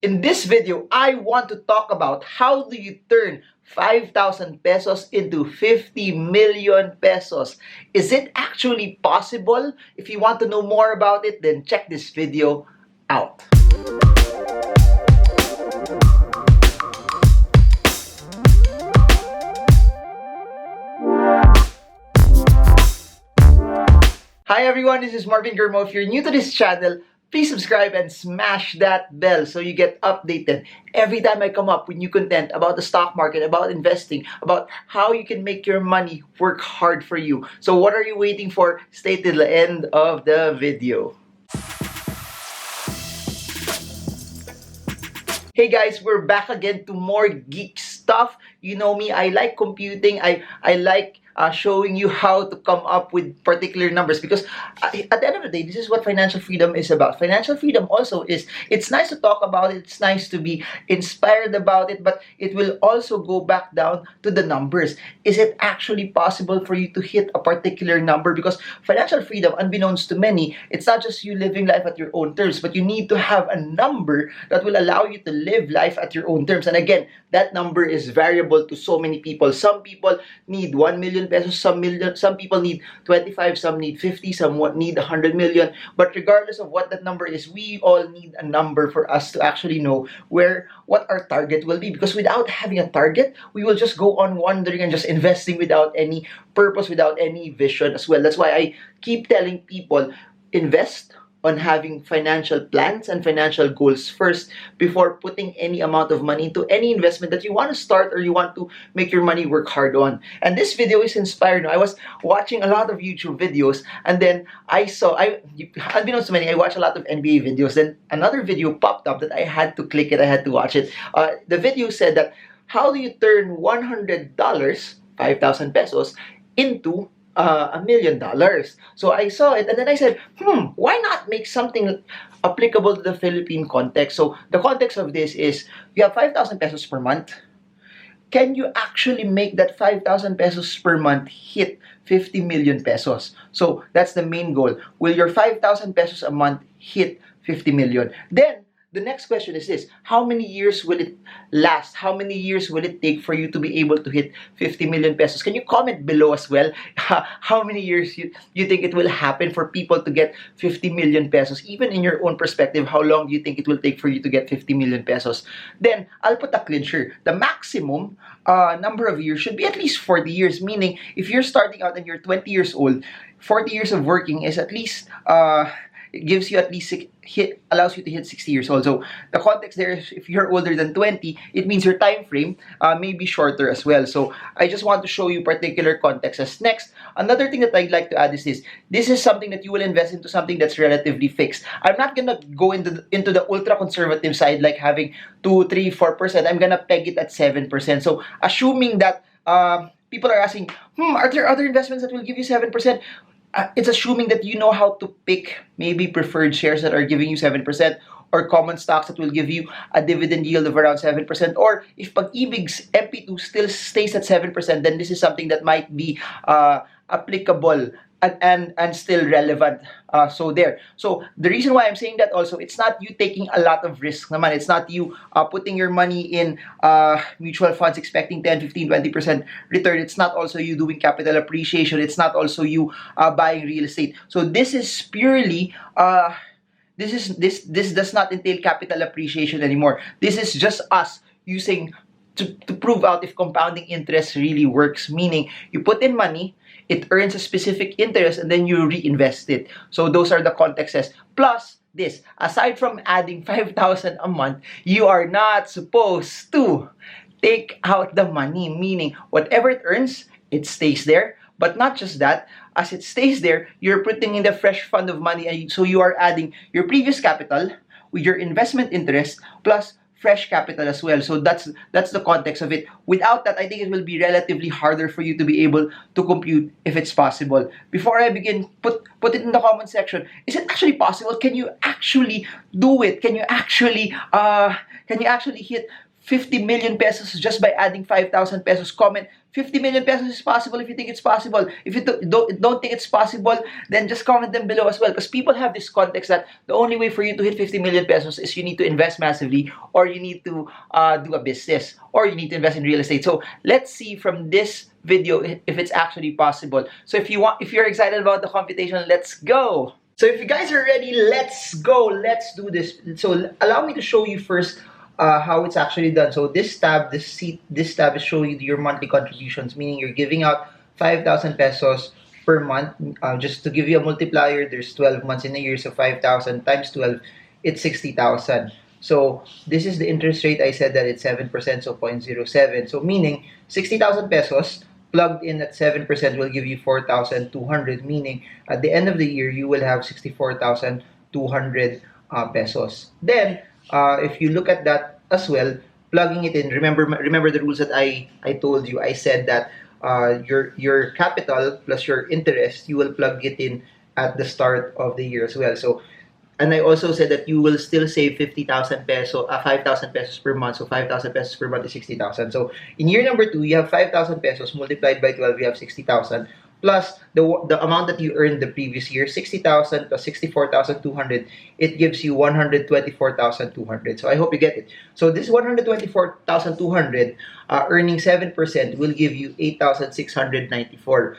In this video, I want to talk about how do you turn 5,000 pesos into 50 million pesos. Is it actually possible? If you want to know more about it, then check this video out. Hi everyone, this is Marvin Germo. If you're new to this channel, please subscribe and smash that bell so you get updated every time I come up with new content about the stock market, about investing, about how you can make your money work hard for you. So what are you waiting for? Stay till the end of the video. Hey guys, we're back again to more geek stuff. You know me, I like computing. I like showing you how to come up with particular numbers because at the end of the day, this is what financial freedom is about. Financial freedom also is, it's nice to talk about it, it's nice to be inspired about it, but it will also go back down to the numbers. Is it actually possible for you to hit a particular number? Because financial freedom, unbeknownst to many, it's not just you living life at your own terms, but you need to have a number that will allow you to live life at your own terms. And again, that number is variable to so many people. Some people need 1 million pesos, some people need 25, some need 50, some need 100 million. But regardless of what that number is, we all need a number for us to actually know what our target will be. Because without having a target, we will just go on wandering and just investing without any purpose, without any vision as well. That's why I keep telling people, invest on having financial plans and financial goals first before putting any amount of money into any investment that you want to start or you want to make your money work hard on. And this video is inspired. I was watching a lot of YouTube videos and then unbeknownst to many, I watch a lot of NBA videos. Then another video popped up that I had to click it, I had to watch it. The video said that how do you turn $100, 5,000 pesos, into $1 million. So I saw it and then I said, why not make something applicable to the Philippine context? So the context of this is, you have 5,000 pesos per month. Can you actually make that 5,000 pesos per month hit 50 million pesos? So that's the main goal. Will your 5,000 pesos a month hit 50 million? Then the next question is this: how many years will it last? How many years will it take for you to be able to hit 50 million pesos? Can you comment below as well how many years you think it will happen for people to get 50 million pesos? Even in your own perspective, how long do you think it will take for you to get 50 million pesos? Then I'll put a clincher. The maximum number of years should be at least 40 years, meaning if you're starting out and you're 20 years old, 40 years of working is at least it gives you at least allows you to hit 60 years old. So the context there is, if you're older than 20, it means your time frame may be shorter as well. So I just want to show you particular contexts. Next, another thing that I'd like to add is this is something that you will invest into, something that's relatively fixed. I'm not gonna go into the ultra conservative side, like having 2, 3, 4%. I'm gonna peg it at 7%. So assuming that people are asking, are there other investments that will give you 7%? It's assuming that you know how to pick maybe preferred shares that are giving you 7%, or common stocks that will give you a dividend yield of around 7%. Or if Pag-ibig's MP2 still stays at 7%, then this is something that might be applicable and still relevant. So the reason why I'm saying that also, it's not you taking a lot of risk naman. It's not you putting your money in mutual funds expecting 10, 15, 20% return. It's not also you doing capital appreciation. It's not also you buying real estate. So this is purely this does not entail capital appreciation anymore. This is just us using to prove out if compounding interest really works, meaning you put in money, it earns a specific interest, and then you reinvest it. So those are the contexts. Plus this, aside from adding 5,000 a month, you are not supposed to take out the money, meaning whatever it earns, it stays there. But not just that, as it stays there, you're putting in the fresh fund of money, and so you are adding your previous capital with your investment interest plus fresh capital as well. So that's the context of it. Without that, I think it will be relatively harder for you to be able to compute if it's possible. Before I begin, put it in the comment section. Is it actually possible? Can you actually do it? Can you actually hit 50 million pesos just by adding 5,000 pesos? Comment 50 million pesos is possible if you think it's possible. If you don't think it's possible, then just comment them below as well. Because people have this context that the only way for you to hit 50 million pesos is you need to invest massively, or you need to do a business, or you need to invest in real estate. So let's see from this video if it's actually possible. So if you're excited about the computation, let's go. So if you guys are ready, let's go. Let's do this. So allow me to show you first how it's actually done. So this tab is showing you your monthly contributions, meaning you're giving out 5,000 pesos per month. Just to give you a multiplier, there's 12 months in a year, so 5,000 times 12, it's 60,000. So this is the interest rate. I said that it's 7%, so 0.07. So meaning 60,000 pesos plugged in at 7% will give you 4,200, meaning at the end of the year, you will have 64,200 pesos. Then, if you look at that as well, plugging it in, remember the rules that I told you. I said that your capital plus your interest, you will plug it in at the start of the year as well. So, and I also said that you will still save 50,000 peso, 5,000 pesos per month. So 5,000 pesos per month is 60,000. So in year number 2, you have 5,000 pesos multiplied by 12, you have 60,000. Plus the amount that you earned the previous year, 60,000 plus 64,200, it gives you 124,200. So I hope you get it. So this 124,200, earning 7% will give you 8,694.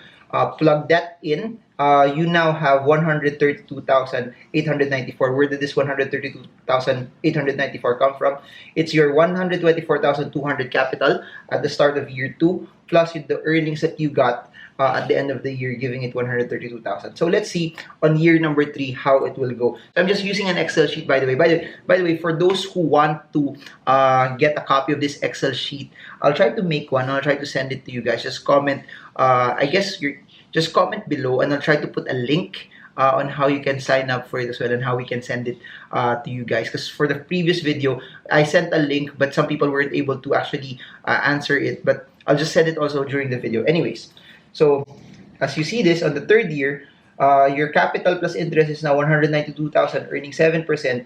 Plug that in, you now have 132,894. Where did this 132,894 come from? It's your 124,200 capital at the start of year 2, plus the earnings that you got at the end of the year, giving it 132,000. So let's see on year number 3 how it will go. So I'm just using an Excel sheet, by the way. By the way, for those who want to get a copy of this Excel sheet, I'll try to make one. I'll try to send it to you guys. Just comment. Just comment below, and I'll try to put a link on how you can sign up for it as well, and how we can send it to you guys. Because for the previous video, I sent a link, but some people weren't able to actually answer it. But I'll just send it also during the video. Anyways, so as you see this, on the 3rd year, your capital plus interest is now 192,000, earning 7%.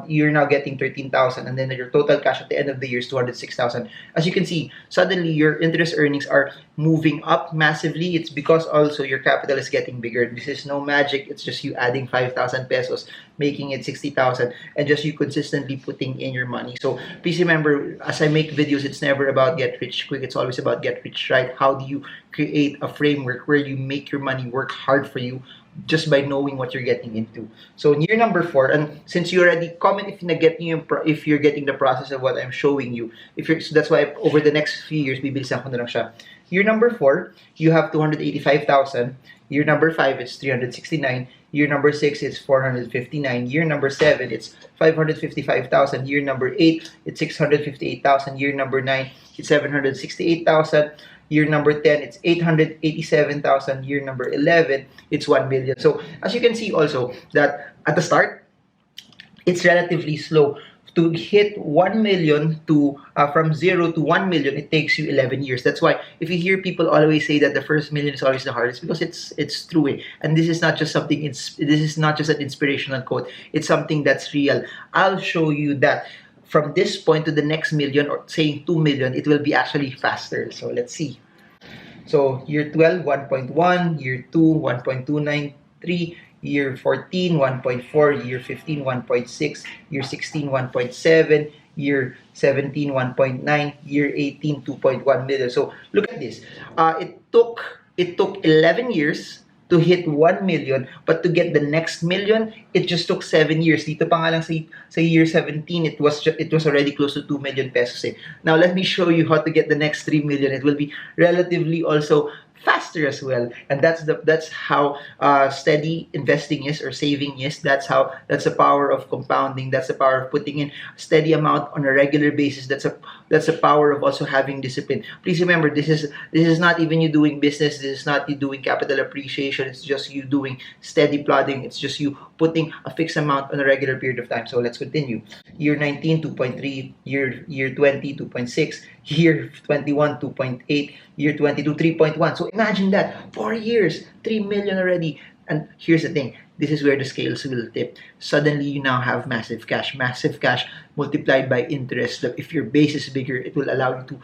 You're now getting 13,000, and then your total cash at the end of the year is 206,000. As you can see, suddenly your interest earnings are moving up massively. It's because also your capital is getting bigger. This is no magic. It's just you adding 5,000 pesos, making it 60,000, and just you consistently putting in your money. So please remember, as I make videos, it's never about get rich quick. It's always about get rich right. How do you create a framework where you make your money work hard for you, just by knowing what you're getting into? So in year number 4, and since you already comment if you're getting the process of what I'm showing you, so that's why over the next few years, bibilisan ko na lang siya. Year number 4, you have 285,000. Year number 5, it's 369. Year number 6, it's 459. Year number 7, it's 555,000. Year number 8, it's 658,000. Year number 9, it's 768,000. Year number 10, it's 887,000. Year number 11, it's 1 million. So as you can see also that at the start, it's relatively slow. To hit 1 million from 0 to 1 million, it takes you 11 years. That's why if you hear people always say that the first million is always the hardest, because it's true. And this is not just something. This is not just an inspirational quote. It's something that's real. I'll show you that from this point to the next million, or saying 2 million, it will be actually faster. So let's see. So year 12, 1.1, year 2, 1.293, year 14, 1.4, year 15, 1.6, year 16, 1.7, year 17, 1.9, year 18, 2.1 million. So look at this. It took 11 years to hit 1 million, but to get the next million, it just took 7 years. Dito pa nga lang sa year 17, it was already close to 2 million pesos. Now let me show you how to get the next 3 million. It will be relatively also faster as well, and that's how steady investing is, or saving is. That's the power of compounding. That's the power of putting in a steady amount on a regular basis. That's the power of also having discipline. Please remember, this is not even you doing business. This is not you doing capital appreciation. It's just you doing steady plodding. It's just you putting a fixed amount on a regular period of time. So let's continue. Year 19, 2.3. Year 20, 2.6. Year 21, 2.8. Year 22, 3.1. So imagine that, 4 years, 3 million already. And here's the thing, this is where the scales will tip. Suddenly, you now have massive cash. Massive cash multiplied by interest. Look, if your base is bigger, it will allow you to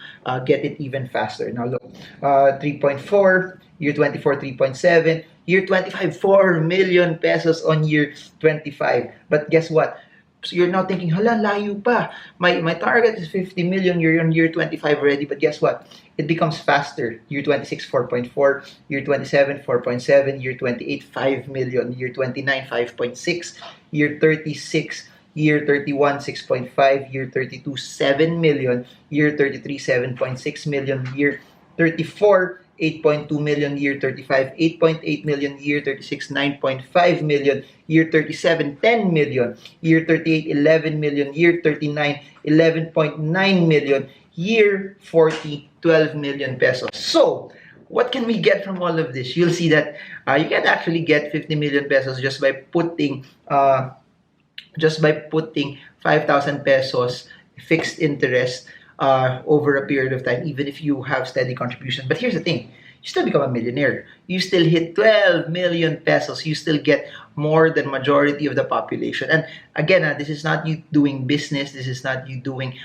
get it even faster. Now, look, 3.4, year 24, 3.7, year 25, 4 million pesos on year 25. But guess what? So you're now thinking, hala, layo pa. My target is 50 million. You're on year 25 already. But guess what? It becomes faster. Year 26, 4.4. Year 27, 4.7. Year 28, 5 million. Year 29, 5.6. Year 36, year 31, 6.5. Year 32, 7 million. Year 33, 7.6 million. Year 34, 8.2 million, year 35, 8.8 million, year 36, 9.5 million, year 37, 10 million, year 38, 11 million, year 39, 11.9 million, year 40, 12 million pesos. So, what can we get from all of this? You'll see that you can actually get 50 million pesos just by putting 5,000 pesos fixed interest over a period of time, even if you have steady contribution. But here's the thing, you still become a millionaire. You still hit 12 million pesos. You still get more than majority of the population. And again, this is not you doing business. This is not you doing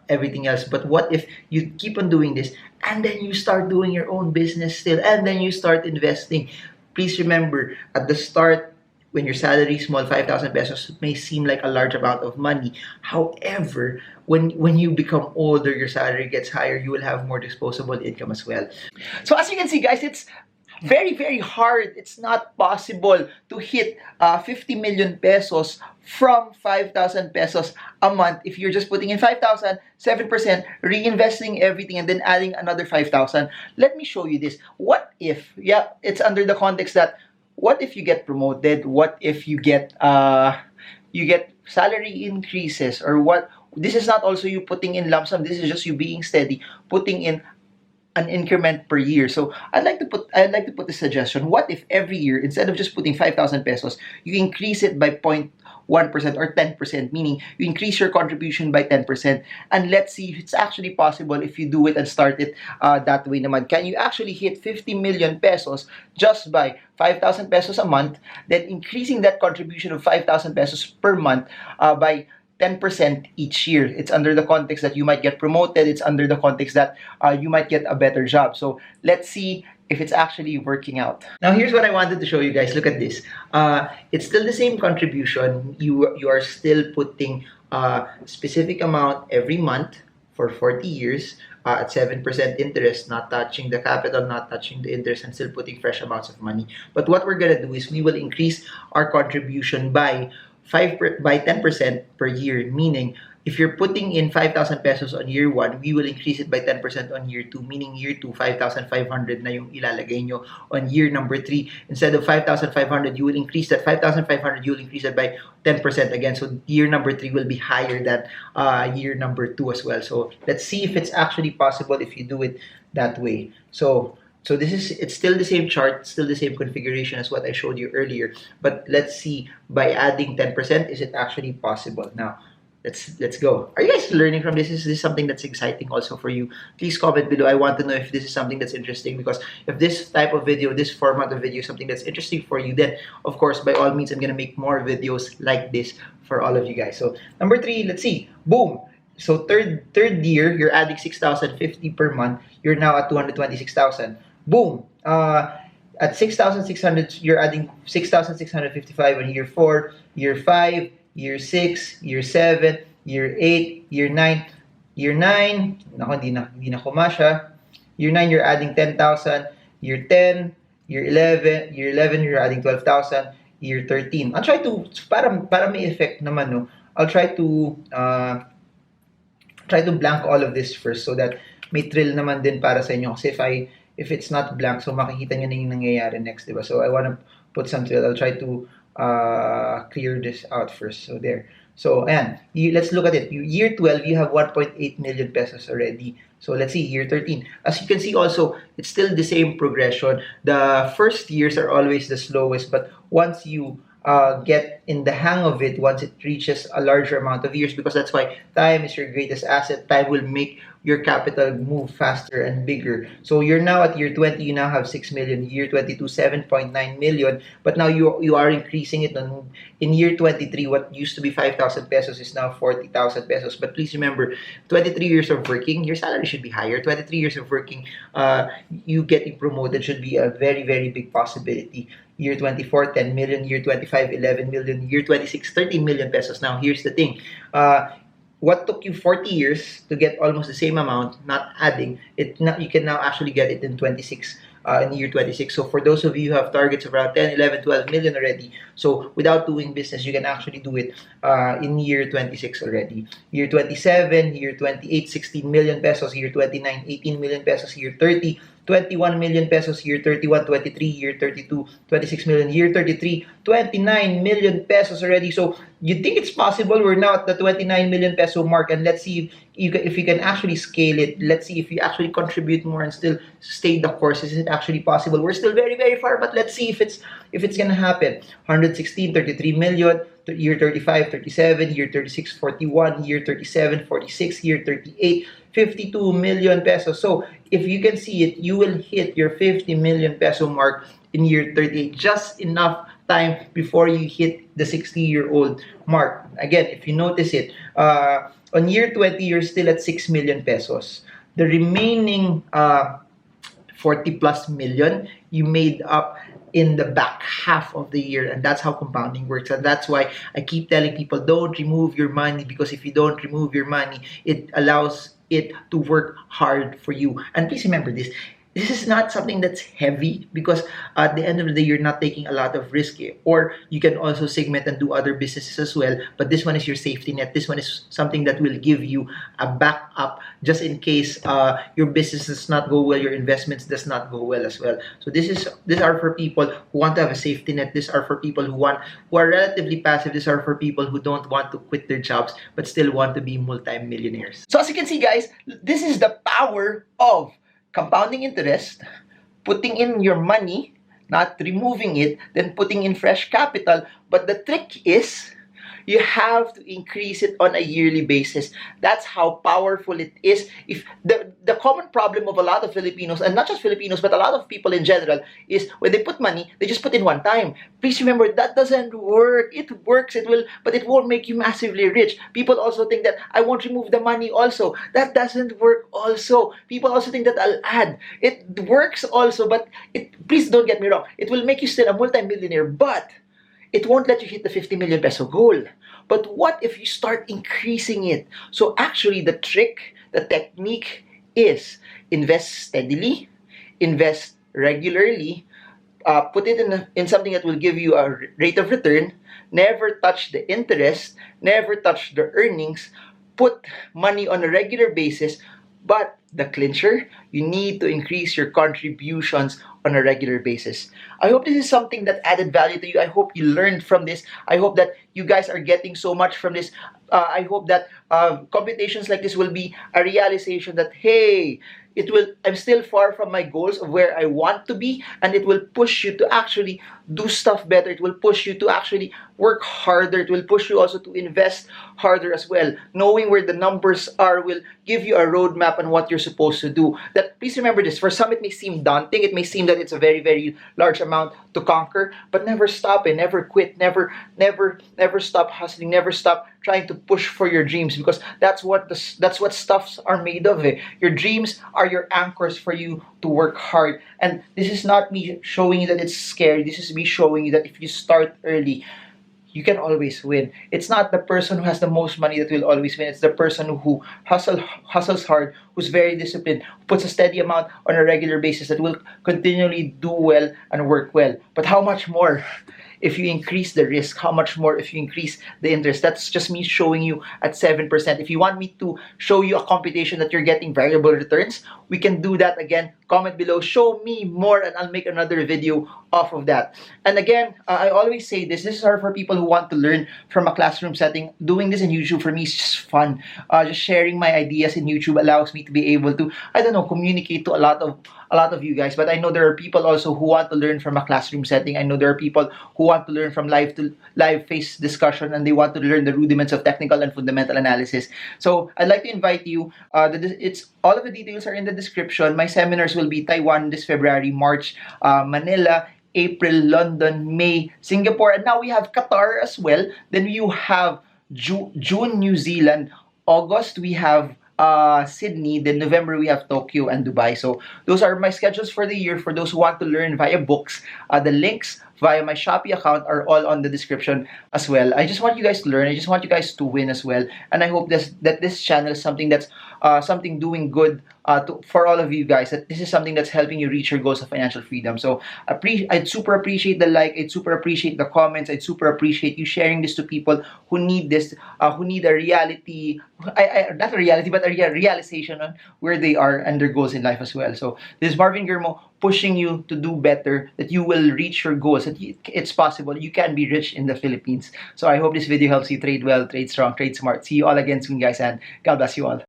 everything else. But what if you keep on doing this and then you start doing your own business still and then you start investing? Please remember, at the start, when your salary is small, 5,000 pesos may seem like a large amount of money. However, when you become older, your salary gets higher, you will have more disposable income as well. So as you can see, guys, it's very, very hard. It's not possible to hit 50 million pesos from 5,000 pesos a month if you're just putting in 5,000, 7%, reinvesting everything, and then adding another 5,000. Let me show you this. What if, yeah, it's under the context that what if you get promoted? What if you get salary increases? Or what? This is not also you putting in lump sum. This is just you being steady, putting in an increment per year. So I'd like to put a suggestion. What if every year, instead of just putting 5,000 pesos, you increase it by 0.1% or 10%, meaning you increase your contribution by 10%. And let's see if it's actually possible if you do it and start it that way naman. Can you actually hit 50 million pesos just by 5,000 pesos a month, then increasing that contribution of 5,000 pesos per month by 10% each year? It's under the context that you might get promoted. It's under the context that you might get a better job. So let's see if it's actually working out. Now, here's what I wanted to show you guys. Look at this. It's still the same contribution. You are still putting a specific amount every month for 40 years at 7% interest, not touching the capital, not touching the interest, and still putting fresh amounts of money. But what we're going to do is we will increase our contribution by 10% per year, meaning if you're putting in 5,000 pesos on year 1, we will increase it by 10% on year 2, meaning year 2, 5,500 na yung ilalagay nyo. On year number 3, instead of 5,500, you will increase that 5,500, you will increase it by 10% again. So year number 3 will be higher than year number 2 as well. So let's see if it's actually possible if you do it that way. So it's still the same chart, still the same configuration as what I showed you earlier. But let's see, by adding 10%, is it actually possible? Now, let's go. Are you guys learning from this? Is this something that's exciting also for you? Please comment below. I want to know if this is something that's interesting, because if this type of video, this format of video is something that's interesting for you, then of course, by all means, I'm gonna make more videos like this for all of you guys. So number 3, let's see. Boom. So third year, you're adding 6,050 per month. You're now at 226,000. Boom. At 6,600, you're adding 6,655 in year 4, year 5, year 6, year 7, year 8, year 9. Year 9, nako, hindi na kumasya. Year 9, you're adding 10,000. Year 10, year 11, you're adding 12,000. Year 13. I'll try to, para may effect naman, no? I'll try to blank all of this first so that may thrill naman din para sa inyo. Kasi if it's not blank, so makikita nyo na yung nangyayari next, diba? So I want to put some thrill. I'll try to clear this out first. So there. So ayan, let's look at it. Year 12, you have 1.8 million pesos already. So let's see, year 13. As you can see also, it's still the same progression. The first years are always the slowest, but once you get in the hang of it once it reaches a larger amount of years, because that's why time is your greatest asset. Time will make your capital move faster and bigger. So you're now at year 20, you now have 6 million, year 22, 7.9 million, but now you are increasing it on, in year 23, what used to be 5,000 pesos is now 40,000 pesos. But please remember, 23 years of working, your salary should be higher. 23 years of working, you getting promoted should be a very, very big possibility. Year 24, 10 million. Year 25, 11 million. Year 26, 13 million pesos. Now, here's the thing. What took you 40 years to get almost the same amount, not adding, it now, you can now actually get it in 26, in year 26. So for those of you who have targets of around 10, 11, 12 million already, so without doing business, you can actually do it in year 26 already. Year 27, year 28, 16 million pesos. Year 29, 18 million pesos. Year 30, 21 million pesos. Year 31, 23. Year 32, 26 million. Year 33, 29 million pesos already. So you think it's possible? We're now at the 29 million peso mark, and let's see if you can actually scale it. Let's see if you actually contribute more and still stay the course. Is it actually possible? We're still very, very far, but let's see if it's gonna happen. 116, 33 million. Year 35, 37. Year 36, 41. Year 37, 46. Year 38, 52 million pesos. So if you can see it, you will hit your 50 million peso mark in year 38, just enough time before you hit the 60-year-old mark. Again, if you notice it, on year 20, you're still at 6 million pesos. The remaining 40 plus million, you made up in the back half of the year, and that's how compounding works. And that's why I keep telling people, don't remove your money, because if you don't remove your money, it allows it to work hard for you. And please remember this, this is not something that's heavy, because at the end of the day, you're not taking a lot of risk. Or you can also segment and do other businesses as well, but this one is your safety net. This one is something that will give you a backup just in case your business does not go well, your investments does not go well as well. So these are for people who want to have a safety net. These are for people who are relatively passive. These are for people who don't want to quit their jobs but still want to be multi-millionaires. So as you can see, guys, this is the power of compounding interest, putting in your money, not removing it, then putting in fresh capital. But the trick is, you have to increase it on a yearly basis. That's how powerful it is. If the common problem of a lot of Filipinos, and not just Filipinos, but a lot of people in general, is when they put money, they just put in one time. Please remember, that doesn't work. It works, it will, but it won't make you massively rich. People also think that I won't remove the money also. That doesn't work also. People also think that I'll add. It works also, but please don't get me wrong. It will make you still a multi-millionaire, but it won't let you hit the 50 million peso goal. But what if you start increasing it? So actually, the trick, the technique is invest steadily, invest regularly, put it in something that will give you a rate of return, never touch the interest, never touch the earnings, put money on a regular basis. But the clincher, you need to increase your contributions on a regular basis. I hope this is something that added value to you. I hope you learned from this. I hope that you guys are getting so much from this. I hope that computations like this will be a realization that, hey, I'm still far from my goals of where I want to be, and it will push you to actually do stuff better. It will push you to actually work harder. It will push you also to invest harder as well. Knowing where the numbers are will give you a roadmap on what you're supposed to do. That, please remember this, for some it may seem daunting, it may seem that it's a very, very large amount to conquer, but never stop and never quit, never stop hustling, never stop trying to push for your dreams, because that's what stuffs are made of. Your dreams are your anchors for you to work hard. And this is not me showing you that it's scary. This is me showing you that if you start early, you can always win. It's not the person who has the most money that will always win. It's the person who hustles hard, who's very disciplined, who puts a steady amount on a regular basis, that will continually do well and work well. But how much more if you increase the risk? How much more if you increase the interest? That's just me showing you at 7%. If you want me to show you a computation that you're getting variable returns, we can do that. Again, comment below, show me more, and I'll make another video off of that. And again, I always say this is for people who want to learn from a classroom setting. Doing this in YouTube for me is just fun. Just sharing my ideas in YouTube allows me to be able to, I don't know, communicate to a lot of a lot of you guys, but I know there are people also who want to learn from a classroom setting. I know there are people who want to learn from live to live face discussion, and they want to learn the rudiments of technical and fundamental analysis. So I'd like to invite you. It's all of the details are in the description. My seminars will be Taiwan this February, March, Manila, April, London, May, Singapore, and now we have Qatar as well. Then you have June, New Zealand. August, we have Sydney. Then November, we have Tokyo and Dubai. So those are my schedules for the year for those who want to learn via books. The links via my Shopee account are all on the description as well. I just want you guys to learn. I just want you guys to win as well. And I hope that this channel is something that's something doing good for all of you guys. That this is something that's helping you reach your goals of financial freedom. So I'd super appreciate the like. I'd super appreciate the comments. I'd super appreciate you sharing this to people who need this, who need a reality, not a reality, but a realization on where they are and their goals in life as well. So this is Marvin Germo pushing you to do better, that you will reach your goals, that it's possible. You can be rich in the Philippines. So I hope this video helps you trade well, trade strong, trade smart. See you all again soon, guys, and God bless you all.